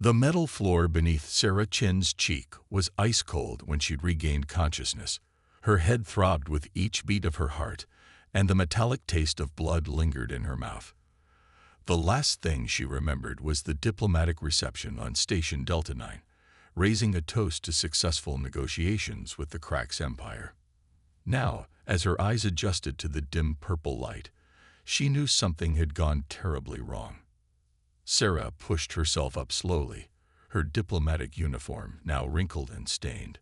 The metal floor beneath Sarah Chin's cheek was ice cold when she'd regained consciousness. Her head throbbed with each beat of her heart, and the metallic taste of blood lingered in her mouth. The last thing she remembered was the diplomatic reception on Station Delta 9, raising a toast to successful negotiations with the Crax Empire. Now, as her eyes adjusted to the dim purple light, she knew something had gone terribly wrong. Sarah pushed herself up slowly, her diplomatic uniform now wrinkled and stained.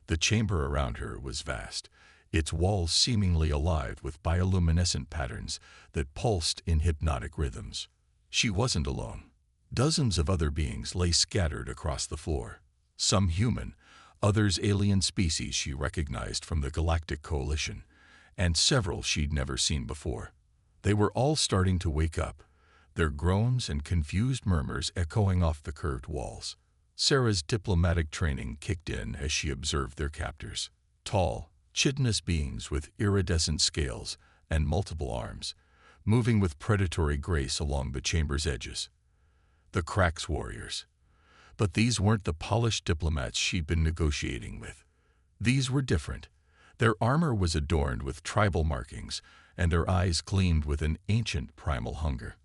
The chamber around her was vast, its walls seemingly alive with bioluminescent patterns that pulsed in hypnotic rhythms. She wasn't alone. Dozens of other beings lay scattered across the floor, some human, others alien species she recognized from the Galactic Coalition, and several she'd never seen before. They were all starting to wake up, their groans and confused murmurs echoing off the curved walls. Sarah's diplomatic training kicked in as she observed their captors. Tall, chitinous beings with iridescent scales and multiple arms, moving with predatory grace along the chamber's edges. The Crax warriors. But these weren't the polished diplomats she'd been negotiating with. These were different. Their armor was adorned with tribal markings, and their eyes gleamed with an ancient primal hunger.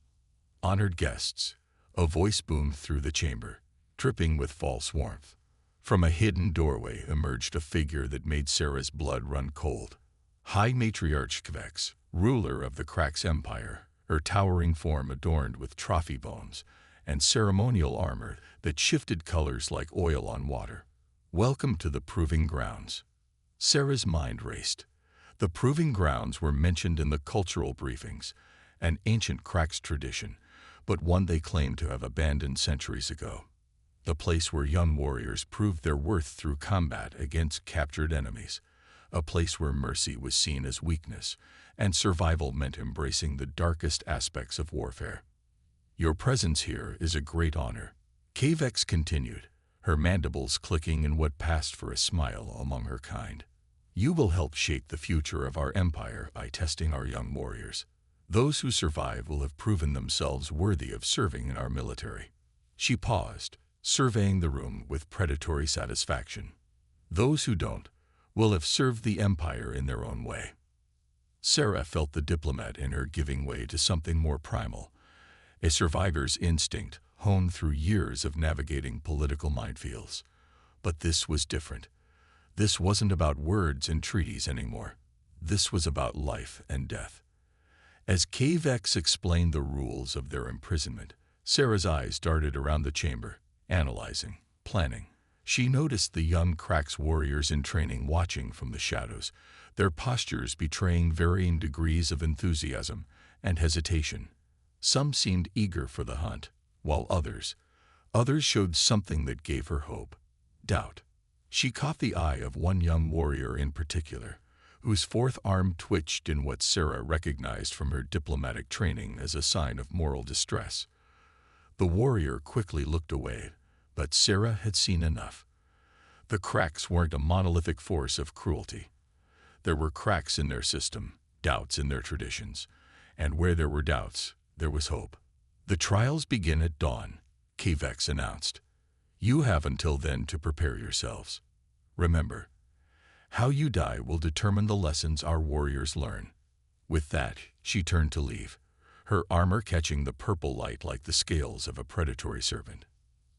Honored guests, a voice boomed through the chamber, dripping with false warmth. From a hidden doorway emerged a figure that made Sarah's blood run cold. High Matriarch Kvex, ruler of the Crax Empire, her towering form adorned with trophy bones and ceremonial armor that shifted colors like oil on water. Welcome to the Proving Grounds. Sarah's mind raced. The Proving Grounds were mentioned in the cultural briefings, an ancient Crax tradition, but one they claimed to have abandoned centuries ago. The place where young warriors proved their worth through combat against captured enemies, a place where mercy was seen as weakness, and survival meant embracing the darkest aspects of warfare. Your presence here is a great honor, Kvex continued, her mandibles clicking in what passed for a smile among her kind. You will help shape the future of our empire by testing our young warriors. Those who survive will have proven themselves worthy of serving in our military. She paused, surveying the room with predatory satisfaction. Those who don't will have served the empire in their own way. Sarah felt the diplomat in her giving way to something more primal, a survivor's instinct honed through years of navigating political minefields. But this was different. This wasn't about words and treaties anymore. This was about life and death. As Kvex explained the rules of their imprisonment, Sarah's eyes darted around the chamber, analyzing, planning. She noticed the young Crax warriors in training watching from the shadows, their postures betraying varying degrees of enthusiasm and hesitation. Some seemed eager for the hunt, while others showed something that gave her hope, doubt. She caught the eye of one young warrior in particular, whose fourth arm twitched in what Sarah recognized from her diplomatic training as a sign of moral distress. The warrior quickly looked away, but Sarah had seen enough. The Crax weren't a monolithic force of cruelty. There were cracks in their system, doubts in their traditions, and where there were doubts, there was hope. The trials begin at dawn, Kvex announced. You have until then to prepare yourselves. Remember, how you die will determine the lessons our warriors learn. With that, she turned to leave, her armor catching the purple light like the scales of a predatory serpent.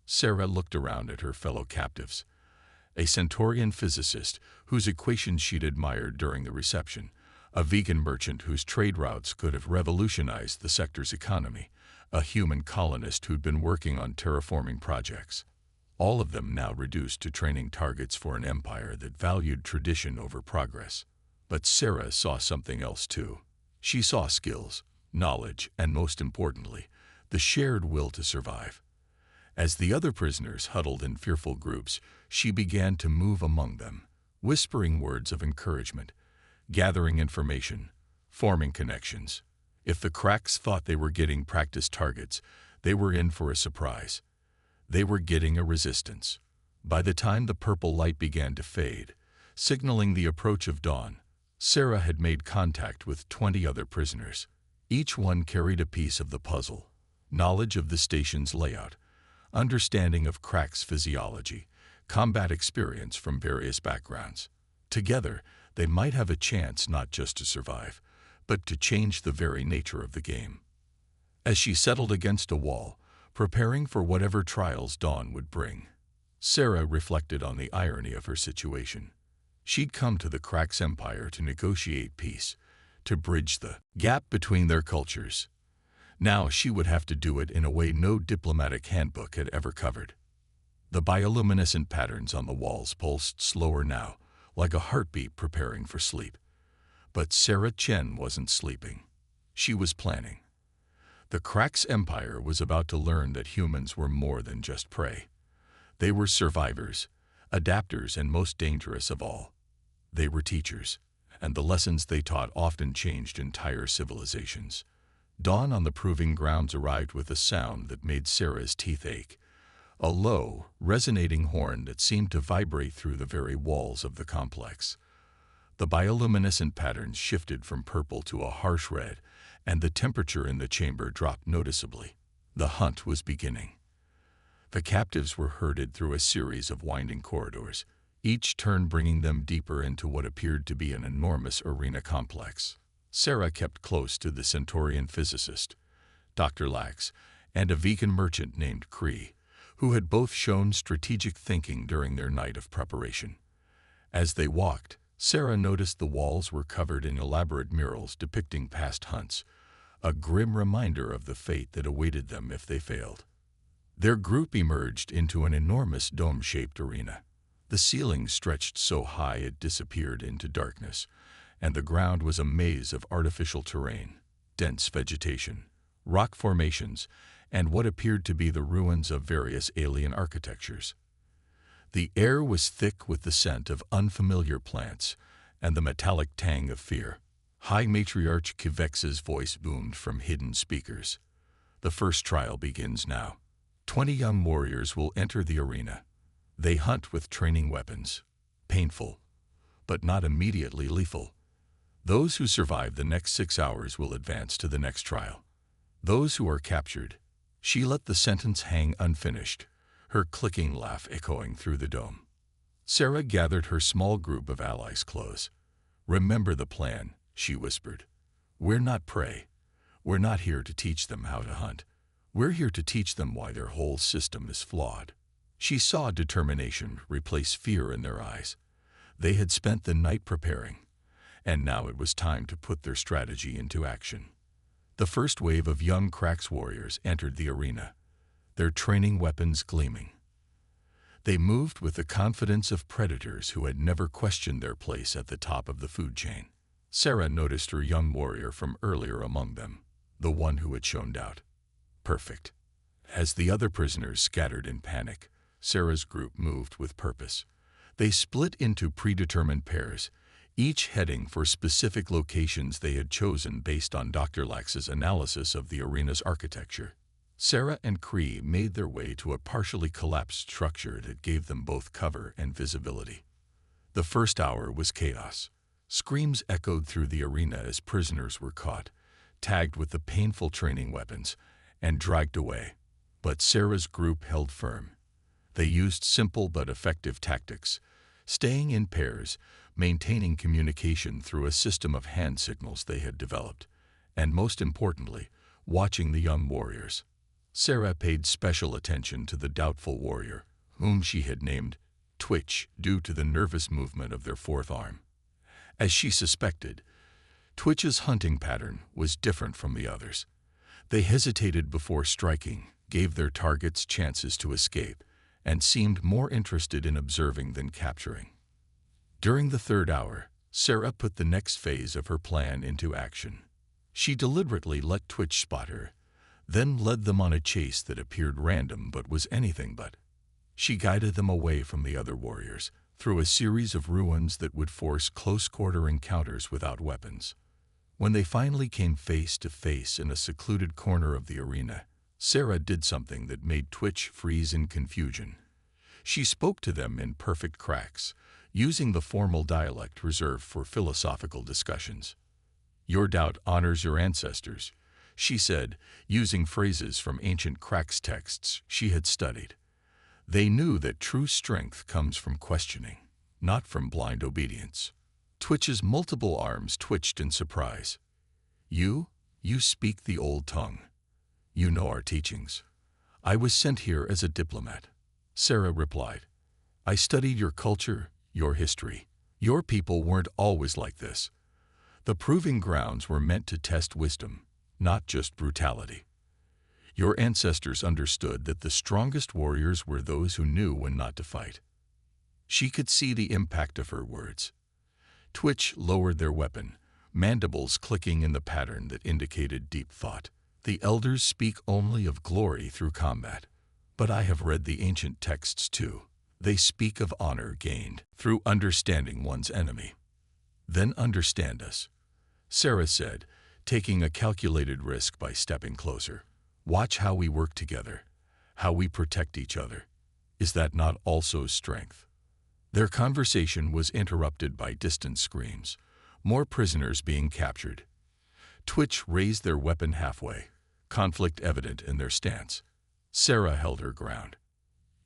Sarah looked around at her fellow captives. A Centaurian physicist whose equations she'd admired during the reception, a vegan merchant whose trade routes could have revolutionized the sector's economy, a human colonist who'd been working on terraforming projects. All of them now reduced to training targets for an empire that valued tradition over progress. But Sarah saw something else too. She saw skills, knowledge, and most importantly, the shared will to survive. As the other prisoners huddled in fearful groups, she began to move among them, whispering words of encouragement, gathering information, forming connections. If the Crax thought they were getting practice targets, they were in for a surprise. They were getting a resistance. By the time the purple light began to fade, signaling the approach of dawn, Sarah had made contact with 20 other prisoners. Each one carried a piece of the puzzle, knowledge of the station's layout, understanding of cracks' physiology, combat experience from various backgrounds. Together, they might have a chance not just to survive, but to change the very nature of the game. As she settled against a wall, preparing for whatever trials dawn would bring, Sarah reflected on the irony of her situation. She'd come to the Cracks Empire to negotiate peace, to bridge the gap between their cultures. Now she would have to do it in a way no diplomatic handbook had ever covered. The bioluminescent patterns on the walls pulsed slower now, like a heartbeat preparing for sleep. But Sarah Chen wasn't sleeping. She was planning. The Cracks Empire was about to learn that humans were more than just prey. They were survivors, adapters, and most dangerous of all. They were teachers, and the lessons they taught often changed entire civilizations. Dawn on the proving grounds arrived with a sound that made Sarah's teeth ache, a low, resonating horn that seemed to vibrate through the very walls of the complex. The bioluminescent patterns shifted from purple to a harsh red, and the temperature in the chamber dropped noticeably. The hunt was beginning. The captives were herded through a series of winding corridors, each turn bringing them deeper into what appeared to be an enormous arena complex. Sarah kept close to the Centaurian physicist, Dr. Lax, and a vegan merchant named Cree, who had both shown strategic thinking during their night of preparation. As they walked, Sarah noticed the walls were covered in elaborate murals depicting past hunts, a grim reminder of the fate that awaited them if they failed. Their group emerged into an enormous dome-shaped arena. The ceiling stretched so high it disappeared into darkness, and the ground was a maze of artificial terrain, dense vegetation, rock formations, and what appeared to be the ruins of various alien architectures. The air was thick with the scent of unfamiliar plants and the metallic tang of fear. High Matriarch Kivex's voice boomed from hidden speakers. The first trial begins now. 20 young warriors will enter the arena. They hunt with training weapons. Painful, but not immediately lethal. Those who survive the next 6 hours will advance to the next trial. Those who are captured. She let the sentence hang unfinished, her clicking laugh echoing through the dome. Sarah gathered her small group of allies close. "Remember the plan," she whispered. "We're not prey. We're not here to teach them how to hunt. We're here to teach them why their whole system is flawed." She saw determination replace fear in their eyes. They had spent the night preparing, and now it was time to put their strategy into action. The first wave of young Cracks warriors entered the arena, their training weapons gleaming. They moved with the confidence of predators who had never questioned their place at the top of the food chain. Sarah noticed her young warrior from earlier among them, the one who had shown doubt. Perfect. As the other prisoners scattered in panic, Sarah's group moved with purpose. They split into predetermined pairs, each heading for specific locations they had chosen based on Dr. Lax's analysis of the arena's architecture. Sarah and Cree made their way to a partially collapsed structure that gave them both cover and visibility. The first hour was chaos. Screams echoed through the arena as prisoners were caught, tagged with the painful training weapons, and dragged away. But Sarah's group held firm. They used simple but effective tactics, staying in pairs, maintaining communication through a system of hand signals they had developed, and most importantly, watching the young warriors. Sarah paid special attention to the doubtful warrior, whom she had named Twitch due to the nervous movement of their fourth arm. As she suspected, Twitch's hunting pattern was different from the others. They hesitated before striking, gave their targets chances to escape, and seemed more interested in observing than capturing. During the third hour, Sarah put the next phase of her plan into action. She deliberately let Twitch spot her, then led them on a chase that appeared random but was anything but. She guided them away from the other warriors, through a series of ruins that would force close-quarter encounters without weapons. When they finally came face to face in a secluded corner of the arena, Sarah did something that made Twitch freeze in confusion. She spoke to them in perfect Cracks, using the formal dialect reserved for philosophical discussions. "Your doubt honors your ancestors," she said, using phrases from ancient Crax texts she had studied. They knew that true strength comes from questioning, not from blind obedience. Twitch's multiple arms twitched in surprise. You speak the old tongue. You know our teachings. I was sent here as a diplomat, Sarah replied. I studied your culture, your history. Your people weren't always like this. The proving grounds were meant to test wisdom, not just brutality. Your ancestors understood that the strongest warriors were those who knew when not to fight. She could see the impact of her words. Twitch lowered their weapon, mandibles clicking in the pattern that indicated deep thought. The elders speak only of glory through combat. But I have read the ancient texts too. They speak of honor gained through understanding one's enemy. Then understand us, Sarah said, taking a calculated risk by stepping closer. Watch how we work together, how we protect each other. Is that not also strength? Their conversation was interrupted by distant screams, more prisoners being captured. Twitch raised their weapon halfway, conflict evident in their stance. Sarah held her ground.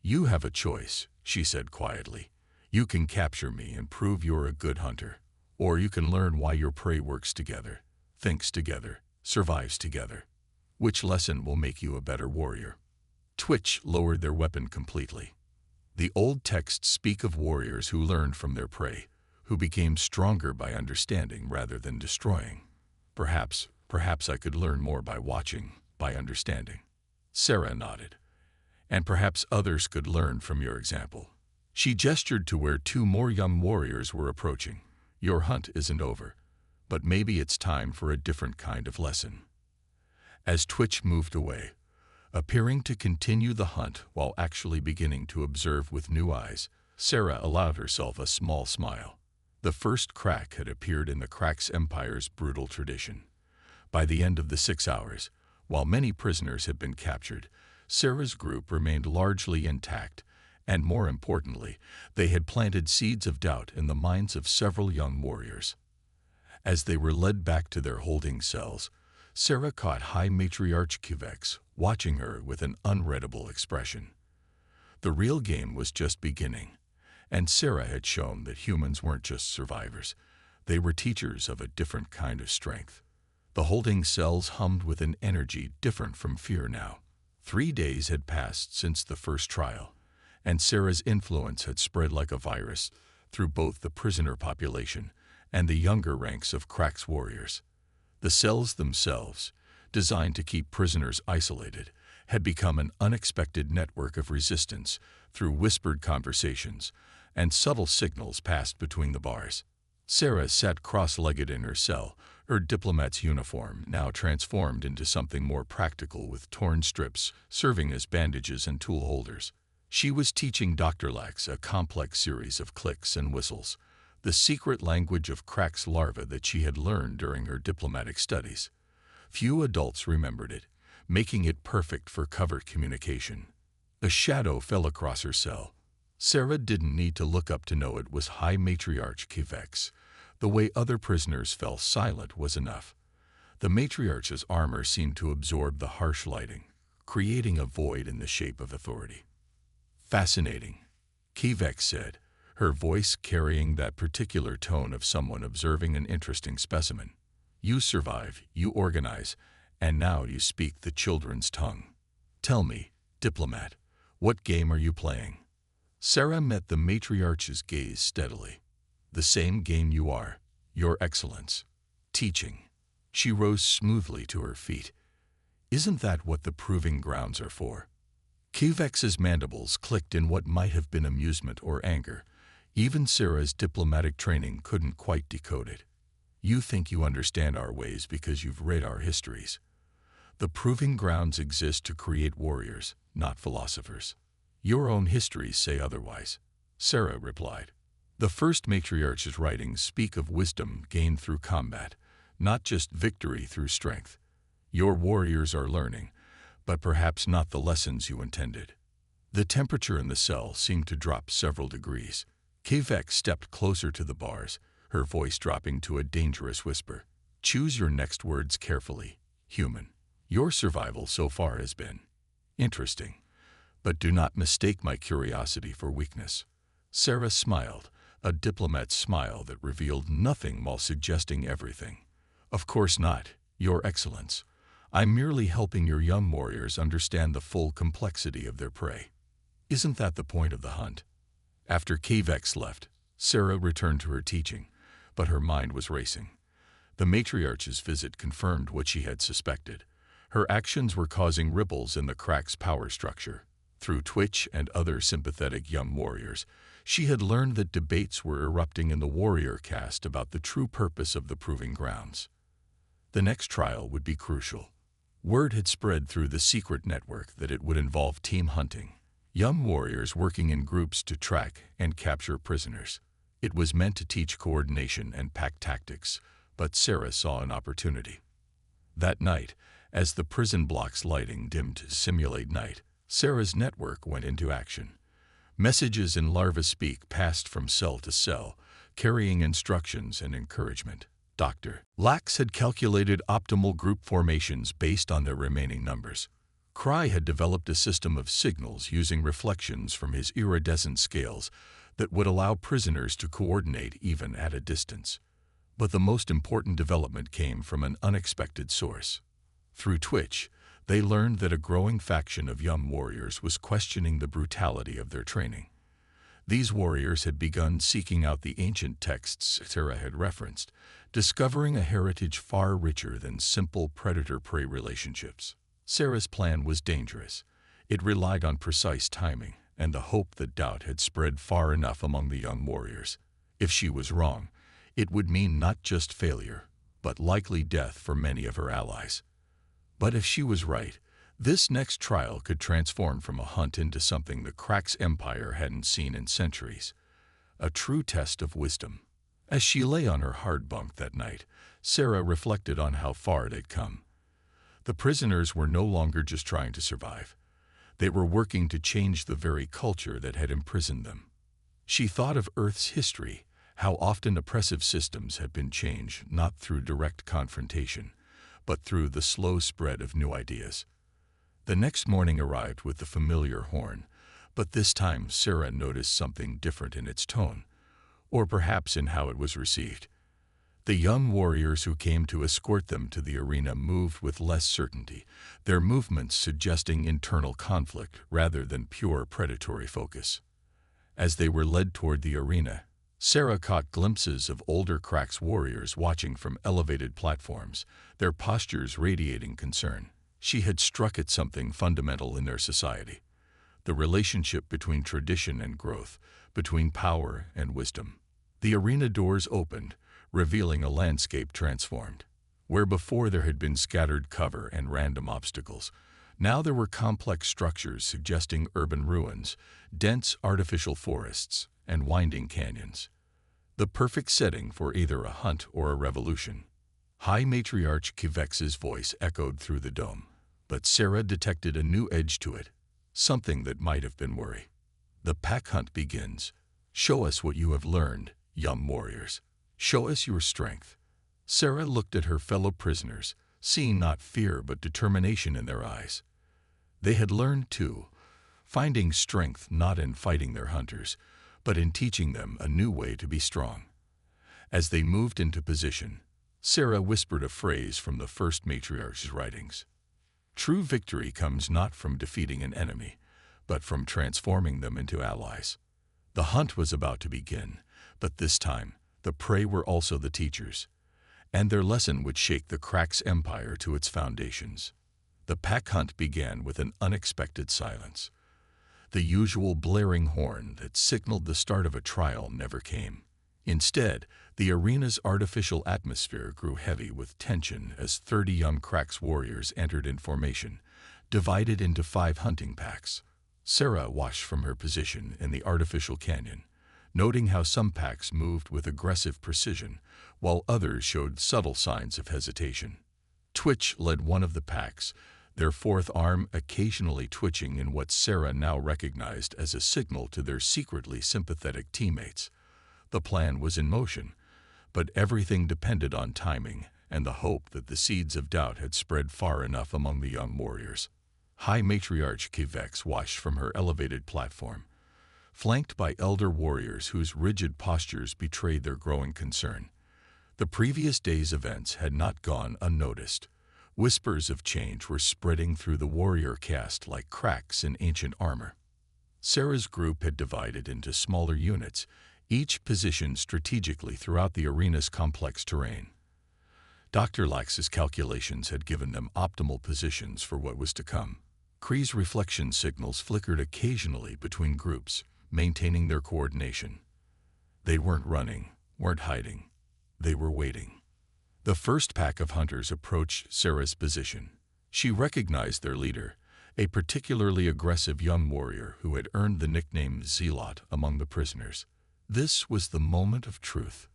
You have a choice, she said quietly. You can capture me and prove you're a good hunter, or you can learn why your prey works together, thinks together, survives together. Which lesson will make you a better warrior? Twitch lowered their weapon completely. The old texts speak of warriors who learned from their prey, who became stronger by understanding rather than destroying. Perhaps I could learn more by watching, by understanding. Sarah nodded. And perhaps others could learn from your example. She gestured to where two more young warriors were approaching. Your hunt isn't over, but maybe it's time for a different kind of lesson. As Twitch moved away, appearing to continue the hunt while actually beginning to observe with new eyes, Sarah allowed herself a small smile. The first crack had appeared in the Crax Empire's brutal tradition. By the end of the 6 hours, while many prisoners had been captured, Sarah's group remained largely intact, and more importantly, they had planted seeds of doubt in the minds of several young warriors. As they were led back to their holding cells, Sarah caught High Matriarch Kivex watching her with an unreadable expression. The real game was just beginning, and Sarah had shown that humans weren't just survivors. They were teachers of a different kind of strength. The holding cells hummed with an energy different from fear now. 3 days had passed since the first trial, and Sarah's influence had spread like a virus through both the prisoner population and the younger ranks of Crax warriors. The cells themselves, designed to keep prisoners isolated, had become an unexpected network of resistance through whispered conversations and subtle signals passed between the bars. Sarah sat cross-legged in her cell, her diplomat's uniform now transformed into something more practical with torn strips serving as bandages and tool holders. She was teaching Dr. Lax a complex series of clicks and whistles, the secret language of Crax larvae that she had learned during her diplomatic studies. Few adults remembered it, making it perfect for covert communication. A shadow fell across her cell. Sarah didn't need to look up to know it was High Matriarch Kivex. The way other prisoners fell silent was enough. The matriarch's armor seemed to absorb the harsh lighting, creating a void in the shape of authority. Fascinating, Kivex said, her voice carrying that particular tone of someone observing an interesting specimen. You survive, you organize, and now you speak the children's tongue. Tell me, diplomat, what game are you playing? Sarah met the matriarch's gaze steadily. The same game you are, your excellence. Teaching. She rose smoothly to her feet. Isn't that what the proving grounds are for? Kivex's mandibles clicked in what might have been amusement or anger. Even Sarah's diplomatic training couldn't quite decode it. You think you understand our ways because you've read our histories. The proving grounds exist to create warriors, not philosophers. Your own histories say otherwise, Sarah replied. The first matriarch's writings speak of wisdom gained through combat, not just victory through strength. Your warriors are learning, but perhaps not the lessons you intended. The temperature in the cell seemed to drop several degrees. Kivex stepped closer to the bars, her voice dropping to a dangerous whisper. Choose your next words carefully, human. Your survival so far has been interesting, but do not mistake my curiosity for weakness." Sarah smiled, a diplomat's smile that revealed nothing while suggesting everything. "Of course not, Your Excellence. I'm merely helping your young warriors understand the full complexity of their prey. Isn't that the point of the hunt?" After Kavex left, Sarah returned to her teaching, but her mind was racing. The matriarch's visit confirmed what she had suspected. Her actions were causing ripples in the crack's power structure. Through Twitch and other sympathetic young warriors, she had learned that debates were erupting in the warrior caste about the true purpose of the proving grounds. The next trial would be crucial. Word had spread through the secret network that it would involve team hunting, young warriors working in groups to track and capture prisoners. It was meant to teach coordination and pack tactics, but Sarah saw an opportunity. That night, as the prison block's lighting dimmed to simulate night, Sarah's network went into action. Messages in larva speak passed from cell to cell, carrying instructions and encouragement. Dr. Lax had calculated optimal group formations based on their remaining numbers. Cry had developed a system of signals using reflections from his iridescent scales that would allow prisoners to coordinate even at a distance. But the most important development came from an unexpected source. Through Twitch, they learned that a growing faction of young warriors was questioning the brutality of their training. These warriors had begun seeking out the ancient texts Sarah had referenced, discovering a heritage far richer than simple predator-prey relationships. Sarah's plan was dangerous. It relied on precise timing and the hope that doubt had spread far enough among the young warriors. If she was wrong, it would mean not just failure, but likely death for many of her allies. But if she was right, this next trial could transform from a hunt into something the Crack's empire hadn't seen in centuries. A true test of wisdom. As she lay on her hard bunk that night, Sarah reflected on how far it had come. The prisoners were no longer just trying to survive. They were working to change the very culture that had imprisoned them. She thought of Earth's history, how often oppressive systems had been changed not through direct confrontation, but through the slow spread of new ideas. The next morning arrived with the familiar horn, but this time Sarah noticed something different in its tone, or perhaps in how it was received. The young warriors who came to escort them to the arena moved with less certainty, their movements suggesting internal conflict rather than pure predatory focus. As they were led toward the arena, Sarah caught glimpses of older Crack's warriors watching from elevated platforms, their postures radiating concern. She had struck at something fundamental in their society, the relationship between tradition and growth, between power and wisdom. The arena doors opened, revealing a landscape transformed. Where before there had been scattered cover and random obstacles, now there were complex structures suggesting urban ruins, dense artificial forests, and winding canyons. The perfect setting for either a hunt or a revolution. High Matriarch Kivex's voice echoed through the dome, but Sarah detected a new edge to it, something that might have been worry. "The pack hunt begins. Show us what you have learned, young warriors. Show us your strength." Sarah looked at her fellow prisoners, seeing not fear but determination in their eyes. They had learned, too, finding strength not in fighting their hunters, but in teaching them a new way to be strong. As they moved into position, Sarah whispered a phrase from the first matriarch's writings. "True victory comes not from defeating an enemy, but from transforming them into allies." The hunt was about to begin, but this time, the prey were also the teachers, and their lesson would shake the Crack's empire to its foundations. The pack hunt began with an unexpected silence. The usual blaring horn that signaled the start of a trial never came. Instead, the arena's artificial atmosphere grew heavy with tension as 30 young Crack's warriors entered in formation, divided into 5 hunting packs. Sarah watched from her position in the artificial canyon, noting how some packs moved with aggressive precision, while others showed subtle signs of hesitation. Twitch led one of the packs, their fourth arm occasionally twitching in what Sarah now recognized as a signal to their secretly sympathetic teammates. The plan was in motion, but everything depended on timing and the hope that the seeds of doubt had spread far enough among the young warriors. High Matriarch Kivex watched from her elevated platform, flanked by elder warriors whose rigid postures betrayed their growing concern. The previous day's events had not gone unnoticed. Whispers of change were spreading through the warrior caste like cracks in ancient armor. Sarah's group had divided into smaller units, each positioned strategically throughout the arena's complex terrain. Dr. Lax's calculations had given them optimal positions for what was to come. Kree's reflection signals flickered occasionally between groups, maintaining their coordination. They weren't running, weren't hiding. They were waiting. The first pack of hunters approached Sarah's position. She recognized their leader, a particularly aggressive young warrior who had earned the nickname Zealot among the prisoners. This was the moment of truth.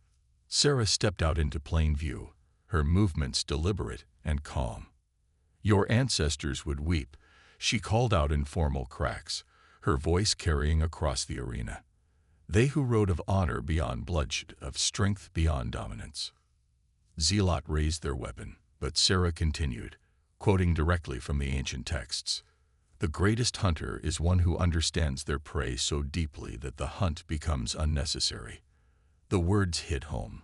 Sarah stepped out into plain view, her movements deliberate and calm. "Your ancestors would weep," she called out in formal cracks, her voice carrying across the arena. "They who rode of honor beyond bloodshed, of strength beyond dominance." Zealot raised their weapon, but Sarah continued, quoting directly from the ancient texts. "The greatest hunter is one who understands their prey so deeply that the hunt becomes unnecessary." The words hit home.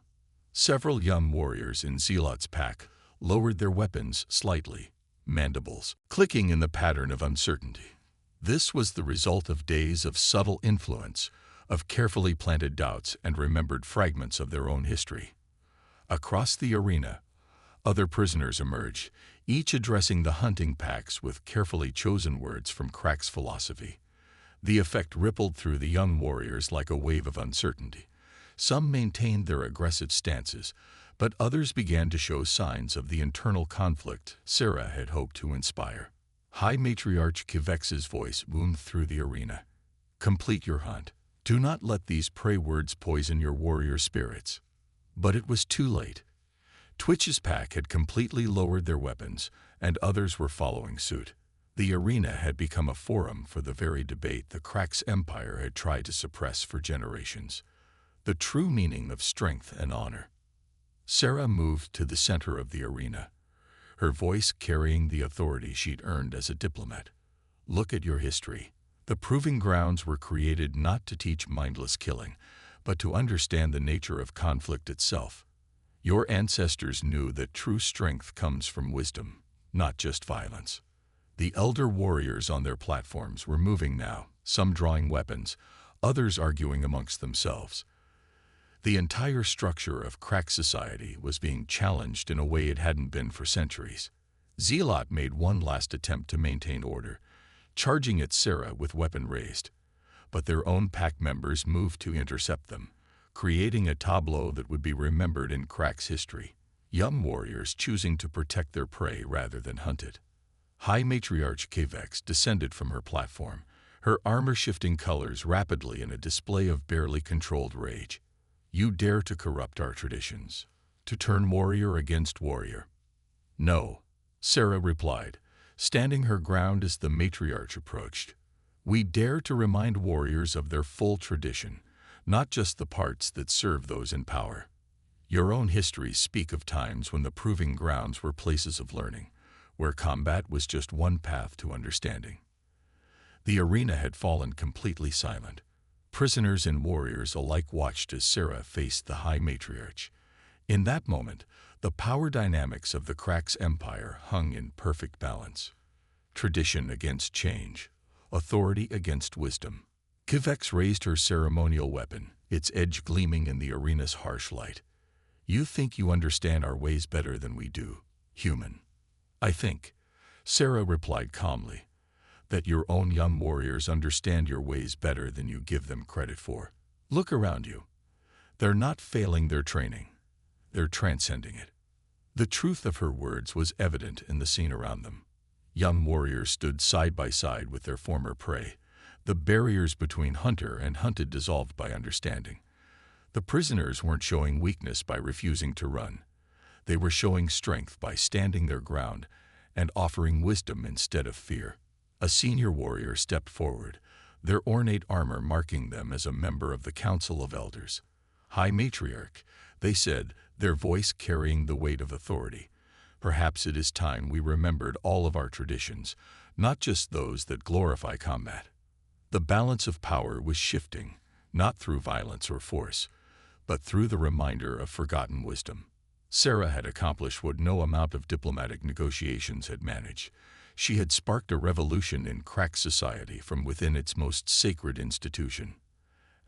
Several young warriors in Zealot's pack lowered their weapons slightly, mandibles clicking in the pattern of uncertainty. This was the result of days of subtle influence, of carefully planted doubts and remembered fragments of their own history. Across the arena, other prisoners emerged, each addressing the hunting packs with carefully chosen words from Crack's philosophy. The effect rippled through the young warriors like a wave of uncertainty. Some maintained their aggressive stances, but others began to show signs of the internal conflict Sarah had hoped to inspire. High Matriarch Kivex's voice boomed through the arena. "Complete your hunt. Do not let these prey words poison your warrior spirits." But it was too late. Twitch's pack had completely lowered their weapons, and others were following suit. The arena had become a forum for the very debate the Crack's empire had tried to suppress for generations. The true meaning of strength and honor. Sarah moved to the center of the arena, her voice carrying the authority she'd earned as a diplomat. "Look at your history. The proving grounds were created not to teach mindless killing, but to understand the nature of conflict itself. Your ancestors knew that true strength comes from wisdom, not just violence." The elder warriors on their platforms were moving now, some drawing weapons, others arguing amongst themselves. The entire structure of Crack society was being challenged in a way it hadn't been for centuries. Zealot made one last attempt to maintain order, charging at Sarah with weapon raised. But their own pack members moved to intercept them, creating a tableau that would be remembered in Crack's history. Young warriors choosing to protect their prey rather than hunt it. High Matriarch Kivex descended from her platform, her armor shifting colors rapidly in a display of barely controlled rage. "You dare to corrupt our traditions, to turn warrior against warrior." "No," Sarah replied, standing her ground as the matriarch approached. "We dare to remind warriors of their full tradition, not just the parts that serve those in power. Your own histories speak of times when the proving grounds were places of learning, where combat was just one path to understanding." The arena had fallen completely silent. Prisoners and warriors alike watched as Sarah faced the High Matriarch. In that moment, the power dynamics of the Crack's empire hung in perfect balance. Tradition against change, authority against wisdom. Kivex raised her ceremonial weapon, its edge gleaming in the arena's harsh light. "You think you understand our ways better than we do, human." "I think," Sarah replied calmly, "that your own young warriors understand your ways better than you give them credit for. Look around you. They're not failing their training. They're transcending it." The truth of her words was evident in the scene around them. Young warriors stood side by side with their former prey, the barriers between hunter and hunted dissolved by understanding. The prisoners weren't showing weakness by refusing to run. They were showing strength by standing their ground and offering wisdom instead of fear. A senior warrior stepped forward, their ornate armor marking them as a member of the Council of Elders. High Matriarch, they said, their voice carrying the weight of authority. Perhaps it is time we remembered all of our traditions, not just those that glorify combat. The balance of power was shifting, not through violence or force, but through the reminder of forgotten wisdom. Sarah had accomplished what no amount of diplomatic negotiations had managed. She had sparked a revolution in crack society from within its most sacred institution.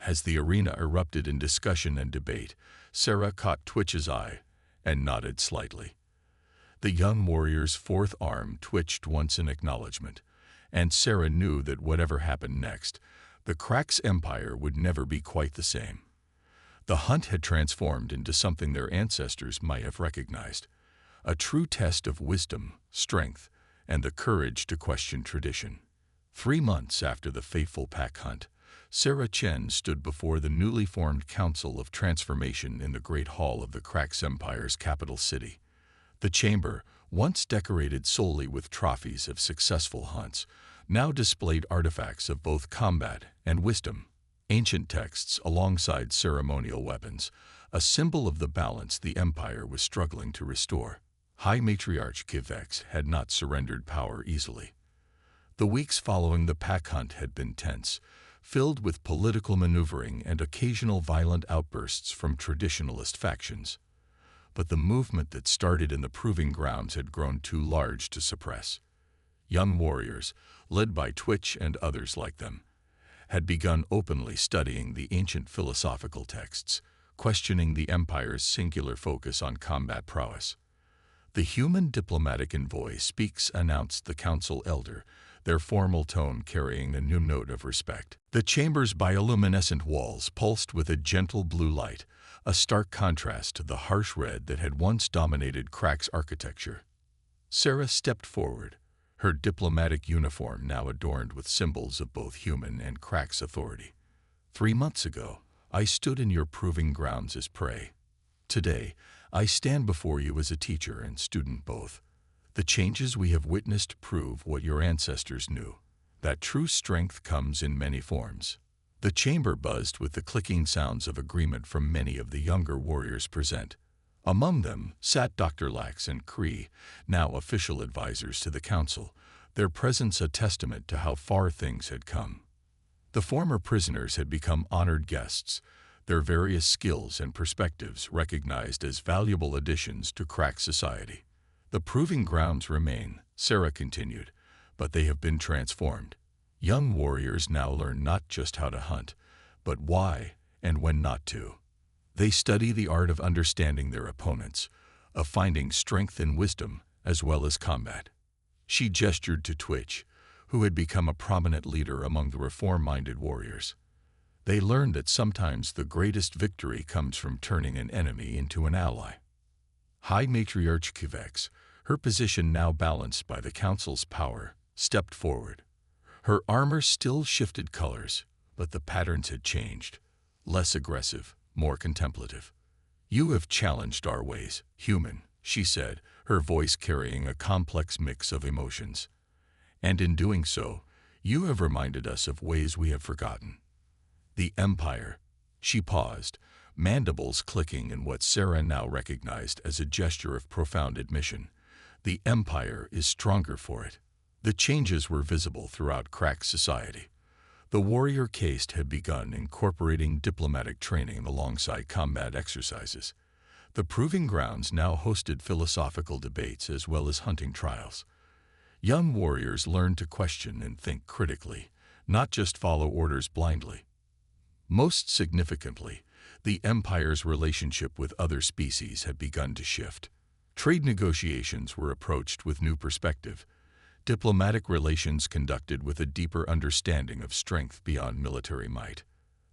As the arena erupted in discussion and debate, Sarah caught Twitch's eye and nodded slightly. The young warrior's fourth arm twitched once in acknowledgement, and Sarah knew that whatever happened next, the Crack's empire would never be quite the same. The hunt had transformed into something their ancestors might have recognized, a true test of wisdom, strength, and the courage to question tradition. 3 months after the fateful pack hunt, Sarah Chen stood before the newly formed Council of Transformation in the Great Hall of the Crack's Empire's capital city. The chamber, once decorated solely with trophies of successful hunts, now displayed artifacts of both combat and wisdom. Ancient texts alongside ceremonial weapons, a symbol of the balance the Empire was struggling to restore. High Matriarch Kivex had not surrendered power easily. The weeks following the pack hunt had been tense, filled with political maneuvering and occasional violent outbursts from traditionalist factions. But the movement that started in the proving grounds had grown too large to suppress. Young warriors, led by Twitch and others like them, had begun openly studying the ancient philosophical texts, questioning the Empire's singular focus on combat prowess. The human diplomatic envoy speaks, announced the council elder, their formal tone carrying a new note of respect. The chamber's bioluminescent walls pulsed with a gentle blue light, a stark contrast to the harsh red that had once dominated Crack's architecture. Sarah stepped forward, her diplomatic uniform now adorned with symbols of both human and Crack's authority. 3 months ago, I stood in your proving grounds as prey. Today, I stand before you as a teacher and student both. The changes we have witnessed prove what your ancestors knew, that true strength comes in many forms. The chamber buzzed with the clicking sounds of agreement from many of the younger warriors present. Among them sat Dr. Lax and Cree, now official advisors to the council, their presence a testament to how far things had come. The former prisoners had become honored guests, their various skills and perspectives recognized as valuable additions to Crack society. The proving grounds remain, Sarah continued, but they have been transformed. Young warriors now learn not just how to hunt, but why and when not to. They study the art of understanding their opponents, of finding strength and wisdom as well as combat. She gestured to Twitch, who had become a prominent leader among the reform-minded warriors. They learned that sometimes the greatest victory comes from turning an enemy into an ally. High Matriarch Kivex, her position now balanced by the council's power, stepped forward. Her armor still shifted colors, but the patterns had changed, less aggressive, more contemplative. You have challenged our ways, human, she said, her voice carrying a complex mix of emotions. And in doing so, you have reminded us of ways we have forgotten. The Empire, she paused, mandibles clicking in what Sarah now recognized as a gesture of profound admission. The Empire is stronger for it. The changes were visible throughout Crack society. The warrior caste had begun incorporating diplomatic training alongside combat exercises. The proving grounds now hosted philosophical debates as well as hunting trials. Young warriors learned to question and think critically, not just follow orders blindly. Most significantly, the Empire's relationship with other species had begun to shift. Trade negotiations were approached with new perspective, diplomatic relations conducted with a deeper understanding of strength beyond military might.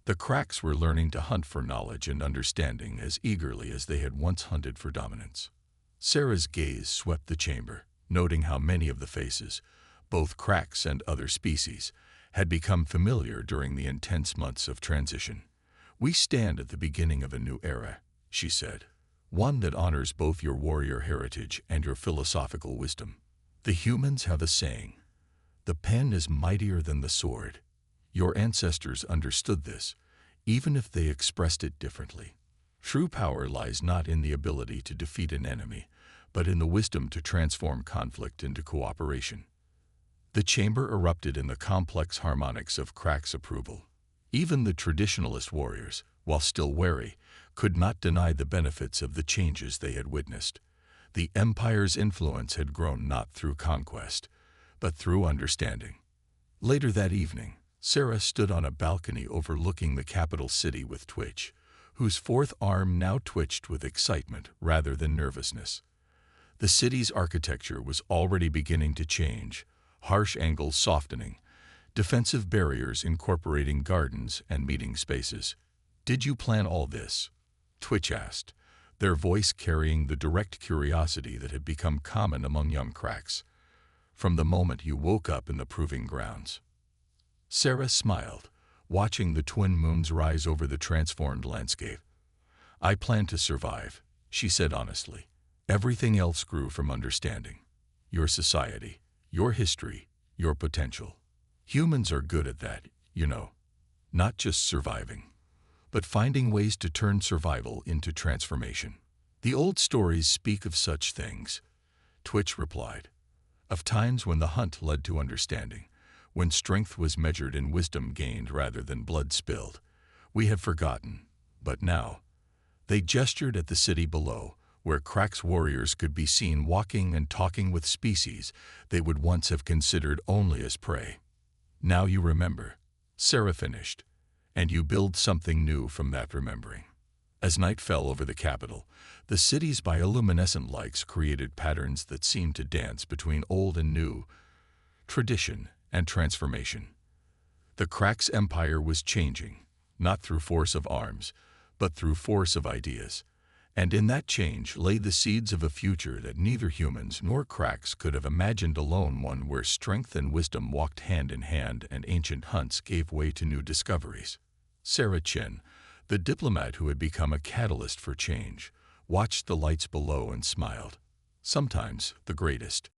The Cracks were learning to hunt for knowledge and understanding as eagerly as they had once hunted for dominance. Sarah's gaze swept the chamber, noting how many of the faces, both Cracks and other species, had become familiar during the intense months of transition. We stand at the beginning of a new era, she said, one that honors both your warrior heritage and your philosophical wisdom. The humans have a saying, the pen is mightier than the sword. Your ancestors understood this, even if they expressed it differently. True power lies not in the ability to defeat an enemy, but in the wisdom to transform conflict into cooperation. The chamber erupted in the complex harmonics of Crack's approval. Even the traditionalist warriors, while still wary, could not deny the benefits of the changes they had witnessed. The Empire's influence had grown not through conquest, but through understanding. Later that evening, Sarah stood on a balcony overlooking the capital city with Twitch, whose fourth arm now twitched with excitement rather than nervousness. The city's architecture was already beginning to change, harsh angles softening, defensive barriers incorporating gardens and meeting spaces. "Did you plan all this?" Twitch asked, their voice carrying the direct curiosity that had become common among young Cracks. "From the moment you woke up in the proving grounds." Sarah smiled, watching the twin moons rise over the transformed landscape. "I planned to survive," she said honestly. "Everything else grew from understanding. Your society, your history, your potential. Humans are good at that, you know. Not just surviving, but finding ways to turn survival into transformation." "The old stories speak of such things," Twitch replied. "Of times when the hunt led to understanding, when strength was measured in wisdom gained rather than blood spilled. We have forgotten, but now." They gestured at the city below, where Crack's warriors could be seen walking and talking with species they would once have considered only as prey. "Now you remember," Sarah finished, "and you build something new from that remembering." As night fell over the capital, the city's bioluminescent lights created patterns that seemed to dance between old and new, tradition and transformation. The Crack's empire was changing, not through force of arms, but through force of ideas. And in that change lay the seeds of a future that neither humans nor Cracks could have imagined alone, one where strength and wisdom walked hand in hand and ancient hunts gave way to new discoveries. Sarah Chin, the diplomat who had become a catalyst for change, watched the lights below and smiled. Sometimes the greatest